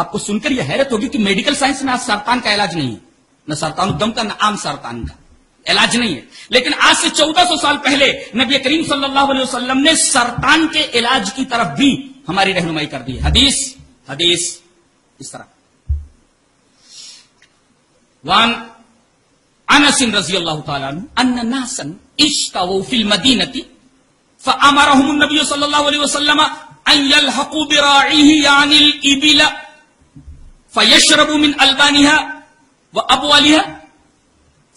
آپ کو سن کر یہ حیرت ہوگی کہ میڈیکل سائنس میں آج سرطان کا علاج نہیں ہے، نہ سرطان الدم کا نہ عام سرطان کا علاج نہیں ہے، لیکن آج سے 1400 سال پہلے نبی کریم صلی اللہ علیہ وسلم نے سرطان کے علاج کی طرف بھی ہماری رہنمائی کر دی ہے۔ حدیث اس طرح وان انس رضی اللہ تعالی عنہ ان ناسا اشتووا فی المدینہ فامرهم النبی صلی اللہ علیہ وسلم ان يلحقوا براعیه یعنی الابل فیشربوا من البانها وابوالها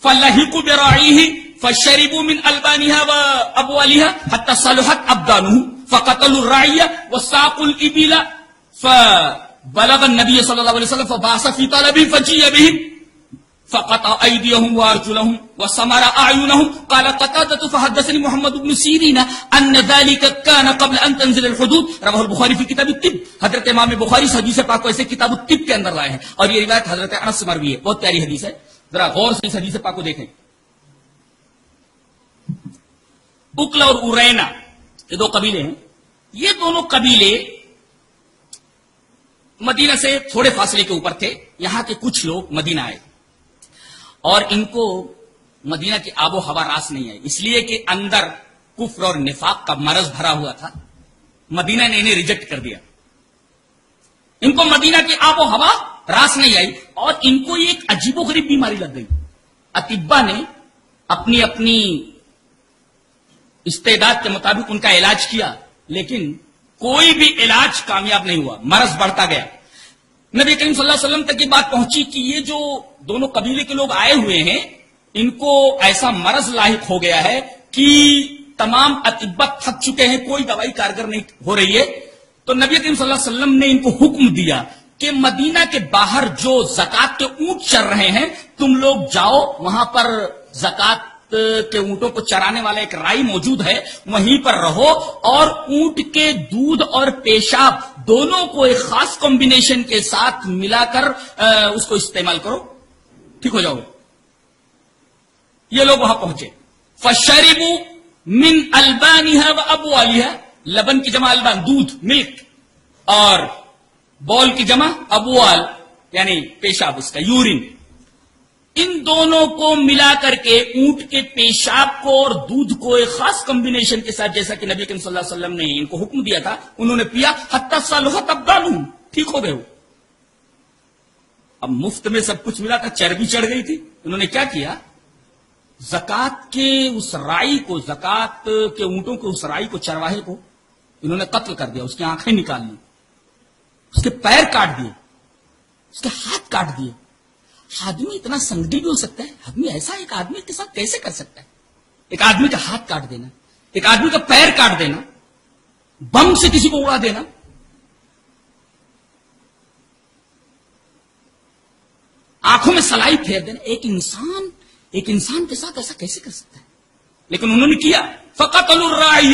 فلحقوا براعیه فشربوا من البانها وابوالها حتى صلحت ابدانهم فقتلوا الراعی وساقوا الابل فبلغ النبی صلی اللہ علیہ وسلم فبعث فی طلبهم فجیء بهم فقطع ايديهم وارجلهم وسمر اعينهم قال قتادة فحدثني محمد بن سيرين ان ذلك كان قبل ان تنزل الحدود رواه البخاری في کتاب الطب۔ حضرت امام بخاری اس حدیث پاک کو ایسے کتاب الطب کے اندر لائے ہیں اور یہ روایت حضرت انس سے مروی ہے، بہت پیاری حدیث ہے، ذرا غور سے اس حدیث پاک کو دیکھیں۔ اکل اور ارینا یہ دو قبیلے ہیں، یہ دونوں قبیلے مدینہ سے تھوڑے فاصلے کے اوپر تھے۔ یہاں کے کچھ لوگ مدینہ آئے اور ان کو مدینہ کی آب و ہوا راس نہیں آئی، اس لیے کہ اندر کفر اور نفاق کا مرض بھرا ہوا تھا، مدینہ نے انہیں ریجیکٹ کر دیا، ان کو مدینہ کی آب و ہوا راس نہیں آئی اور ان کو یہ ایک عجیب و غریب بیماری لگ گئی۔ اطباء نے اپنی اپنی استعداد کے مطابق ان کا علاج کیا، لیکن کوئی بھی علاج کامیاب نہیں ہوا، مرض بڑھتا گیا۔ نبی کریم صلی اللہ علیہ وسلم تک یہ بات پہنچی کہ یہ جو دونوں قبیلے کے لوگ آئے ہوئے ہیں ان کو ایسا مرض لاحق ہو گیا ہے کہ تمام اطباء تھک چکے ہیں، کوئی دوائی کارگر نہیں ہو رہی ہے۔ تو نبی کریم صلی اللہ علیہ وسلم نے ان کو حکم دیا کہ مدینہ کے باہر جو زکات کے اونٹ چر رہے ہیں تم لوگ جاؤ، وہاں پر زکات کے اونٹوں کو چرانے والا ایک رائی موجود ہے، وہیں پر رہو اور اونٹ کے دودھ اور پیشاب دونوں کو ایک خاص کمبینیشن کے ساتھ ملا کر اس کو استعمال کرو، ٹھیک ہو جاؤ گے۔ یہ لوگ وہاں پہنچے، فشربوا من البانها وابوالها، لبن کی جمع البان دودھ ملک، اور بول کی جمع ابوال یعنی پیشاب، اس کا یورین، ان دونوں کو ملا کر کے اونٹ کے پیشاب کو اور دودھ کو ایک خاص کمبینیشن کے ساتھ، جیسا کہ نبی کریم صلی اللہ علیہ وسلم نے ان کو حکم دیا تھا، انہوں نے پیا، حتی صلحت ابدانہم، ٹھیک ہو گئے ہو۔ اب مفت میں سب کچھ ملا تھا، چربی چڑھ گئی تھی، انہوں نے کیا کیا، زکات کے اس رائی کو، زکات کے اونٹوں کے اس رائی کو، چرواہے کو انہوں نے قتل کر دیا، اس کی آنکھیں نکال لی، اس کے پیر کاٹ دیے، اس کے ہاتھ کاٹ دیے۔ آدمی اتنا سنگڈی بھی ہو سکتا ہے؟ آدمی ایسا ایک آدمی کے ساتھ کیسے کر سکتا ہے؟ ایک آدمی کا ہاتھ کاٹ دینا، ایک آدمی کا پیر کاٹ دینا، بم سے کسی کو اڑا دینا۔ آنکھوں میں سلائی پھیر دینا، ایک انسان کے ساتھ ایسا کیسے کر سکتا ہے؟ لیکن انہوں نے کیا، فقتلوا الراعی،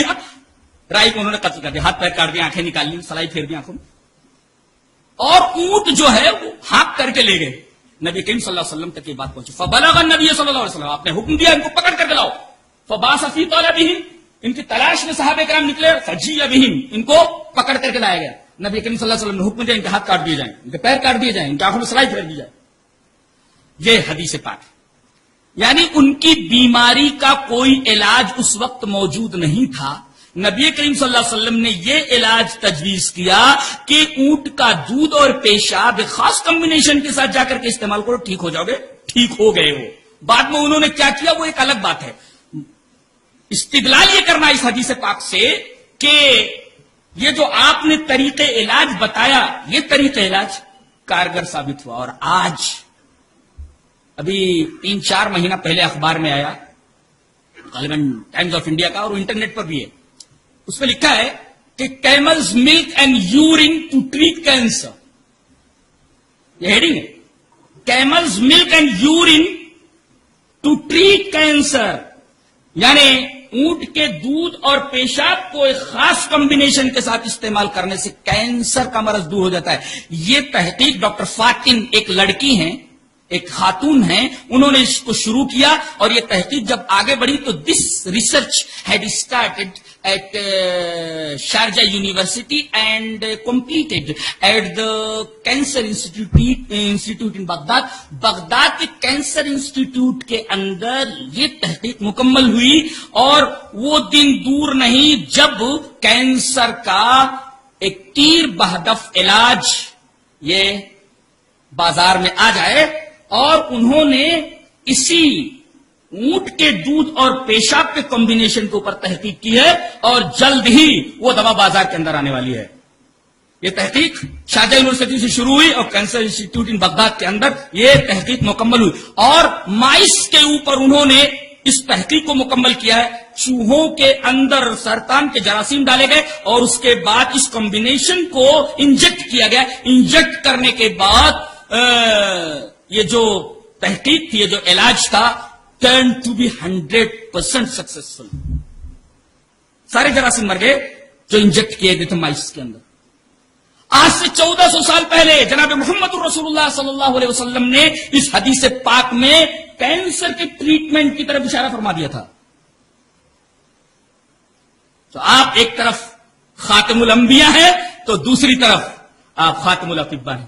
رائی کو انہوں نے قتل کر دیا، ہاتھ پیر کاٹ دیا، آنکھیں نکال لی، سلائی پھیر دی آنکھوں میں، اور اونٹ جو ہے وہ ہانک کر کے لے گئے۔ نبی کریم صلی اللہ علیہ وسلم تک یہ بات پہنچی، فبلغ النبی صلی اللہ علیہ وسلم، آپ نے حکم دیا ان کو پکڑ کر کے لاؤ، فبعث فی طلبهم، ان کی تلاش میں صحابہ کرام نکلے، فجیء بهم، ان کو پکڑ کر کے لایا گیا۔ نبی کریم صلی اللہ علیہ وسلم نے حکم دیا ان کے ہاتھ کاٹ دیے جائیں، ان کے پیر کاٹ دیے جائیں، ان کی آنکھوں میں سلائی پھیر دی جائے۔ یہ حدیث پاک ہے، یعنی ان کی بیماری کا کوئی علاج اس وقت موجود نہیں تھا، نبی کریم صلی اللہ علیہ وسلم نے یہ علاج تجویز کیا کہ اونٹ کا دودھ اور پیشاب ایک خاص کمبینیشن کے ساتھ جا کر کے استعمال کرو، ٹھیک ہو جاؤ گے، ٹھیک ہو گئے ہو۔ بعد میں انہوں نے کیا کیا وہ ایک الگ بات ہے۔ استدلال یہ کرنا اس حدیث پاک سے کہ یہ جو آپ نے طریقے علاج بتایا، یہ طریقہ علاج کارگر ثابت ہوا۔ اور آج ابھی 3-4 مہینہ پہلے اخبار میں آیا، غالباً ٹائمز آف انڈیا کا اور انٹرنیٹ پر بھی ہے، اس میں لکھا ہے کہ camels milk and urine to treat cancer, یہ ہیڈنگ ہے، camels milk and urine to treat cancer, یعنی اونٹ کے دودھ اور پیشاب کو ایک خاص کمبینیشن کے ساتھ استعمال کرنے سے کینسر کا مرض دور ہو جاتا ہے۔ یہ تحقیق ڈاکٹر فاطن ایک لڑکی ہیں، ایک خاتون ہیں، انہوں نے اس کو شروع کیا اور یہ تحقیق جب آگے بڑھی تو this research head started at Sharjah University and completed at the Cancer Institute in Baghdad. Baghdad کے کینسر انسٹیٹیوٹ کے اندر یہ تحقیق مکمل ہوئی اور وہ دن دور نہیں جب کینسر کا ایک تیر بہدف علاج یہ بازار میں آ جائے، اور انہوں نے اسی اونٹ کے دودھ اور پیشاب کے کمبینیشن کے اوپر تحقیق کی ہے، اور جلد ہی وہ دوا بازار کے اندر آنے والی ہے۔ یہ تحقیق شارجہ یونیورسٹی سے شروع ہوئی اور کینسر انسٹیٹیوٹ ان بغداد کے اندر یہ تحقیق مکمل ہوئی، اور مائس کے اوپر انہوں نے اس تحقیق کو مکمل کیا ہے۔ چوہوں کے اندر سرطان کے جراثیم ڈالے گئے اور اس کے بعد اس کمبینیشن کو انجیکٹ کیا گیا۔ انجیکٹ کرنے کے بعد یہ جو تحقیق تھی، یہ جو علاج تھا، ٹرن ٹو بی 100% سکسیسفل۔ سارے جراثیم مر گئے جو انجیکٹ کیے گئے تھے مائس کے اندر۔ آج سے 1400 سال پہلے جناب محمد رسول اللہ صلی اللہ علیہ وسلم نے اس حدیث پاک میں کینسر کے ٹریٹمنٹ کی طرف اشارہ فرما دیا تھا۔ تو آپ ایک طرف خاتم الانبیاء ہیں تو دوسری طرف آپ خاتم الاطباء ہیں۔